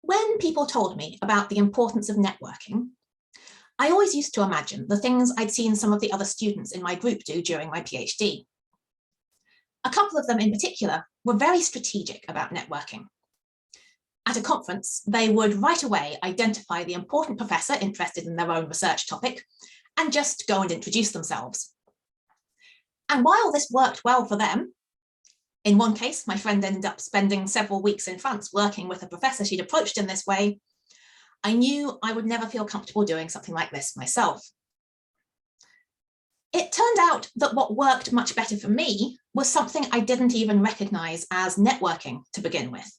When people told me about the importance of networking, I always used to imagine the things I'd seen some of the other students in my group do during my PhD. A couple of them in particular were very strategic about networking. At a conference, they would right away identify the important professor interested in their own research topic and just go and introduce themselves. And while this worked well for them, in one case, my friend ended up spending several weeks in France working with a professor she'd approached in this way, I knew I would never feel comfortable doing something like this myself. It turned out that what worked much better for me was something I didn't even recognize as networking to begin with.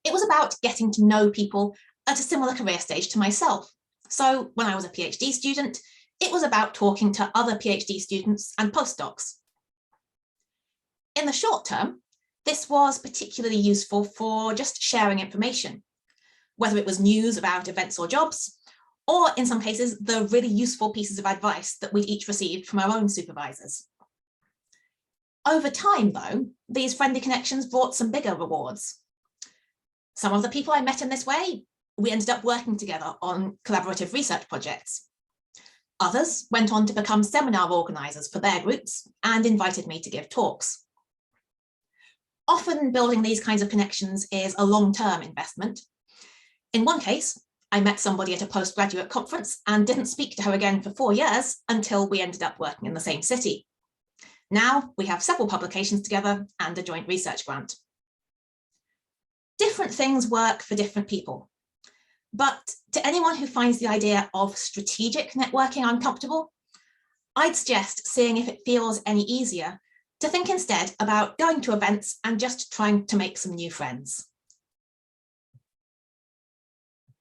It was about getting to know people at a similar career stage to myself. So when I was a PhD student, it was about talking to other PhD students and postdocs. In the short term, this was particularly useful for just sharing information, whether it was news about events or jobs, or in some cases, the really useful pieces of advice that we'd each received from our own supervisors. Over time, though, these friendly connections brought some bigger rewards. Some of the people I met in this way, we ended up working together on collaborative research projects. Others went on to become seminar organizers for their groups and invited me to give talks. Often building these kinds of connections is a long-term investment. In one case, I met somebody at a postgraduate conference and didn't speak to her again for 4 years until we ended up working in the same city. Now we have several publications together and a joint research grant. Different things work for different people. But to anyone who finds the idea of strategic networking uncomfortable, I'd suggest seeing if it feels any easier to think instead about going to events and just trying to make some new friends.